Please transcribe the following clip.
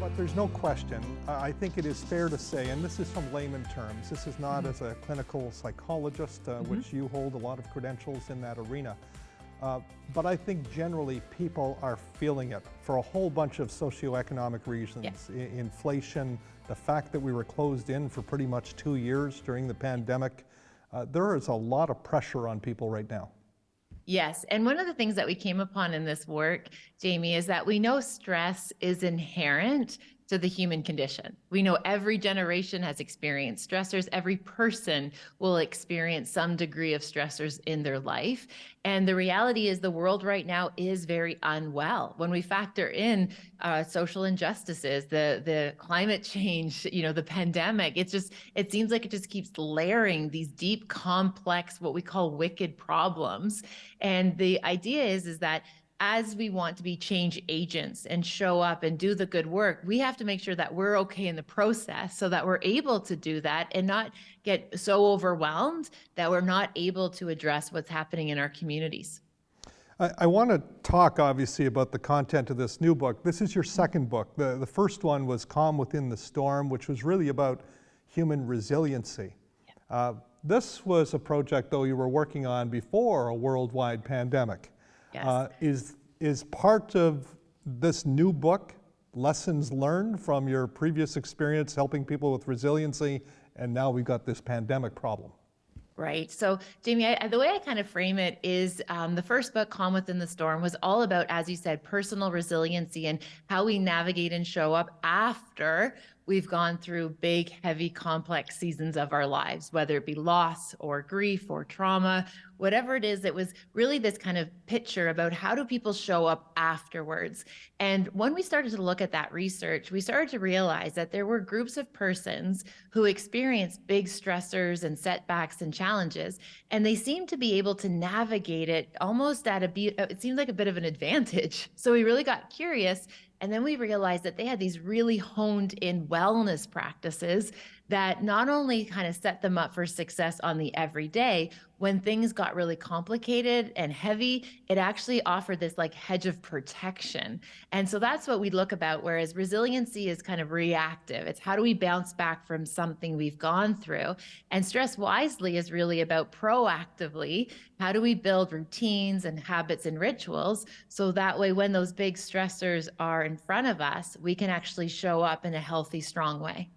But there's no question, I think it is fair to say, and this is from layman terms, this is not as a clinical psychologist, which you hold a lot of credentials in that arena, but I think generally people are feeling it for a whole bunch of socioeconomic reasons. Inflation, the fact that we were closed in for pretty much 2 years during the pandemic, there is a lot of pressure on people right now. Yes. And one of the things that we came upon in this work, Jamie, is that we know stress is inherent to the human condition. We know every generation has experienced stressors. Every person will experience some degree of stressors in their life. And the reality is the world right now is very unwell. When we factor in social injustices, the climate change, the pandemic, it seems like it just keeps layering these deep, complex, what we call wicked problems. And the idea is that as we want to be change agents and show up and do the good work, we have to make sure that we're okay in the process so that we're able to do that and not get so overwhelmed that we're not able to address what's happening in our communities. I want to talk obviously about the content of this new book. This is your second book. The first one was Calm Within the Storm, which was really about human resiliency. This was a project, though, you were working on before a worldwide pandemic. Yes. Is part of this new book lessons learned from your previous experience helping people with resiliency, and now we've got this pandemic problem? Right. So, Jamie, the way I kind of frame it is the first book, Calm Within the Storm, was all about, as you said, personal resiliency and how we navigate and show up after we've gone through big, heavy, complex seasons of our lives, whether it be loss or grief or trauma, whatever it is. It was really this kind of picture about how do people show up afterwards. And when we started to look at that research, we started to realize that there were groups of persons who experienced big stressors and setbacks and challenges, and they seemed to be able to navigate it almost at it seemed like a bit of an advantage. So we really got curious. And then we realized that they had these really honed in wellness practices that not only kind of set them up for success on the everyday, when things got really complicated and heavy, it actually offered this like hedge of protection. And so that's what we look about, whereas resiliency is kind of reactive. It's how do we bounce back from something we've gone through? And Stress Wisely is really about proactively, how do we build routines and habits and rituals so that way when those big stressors are in front of us, we can actually show up in a healthy, strong way.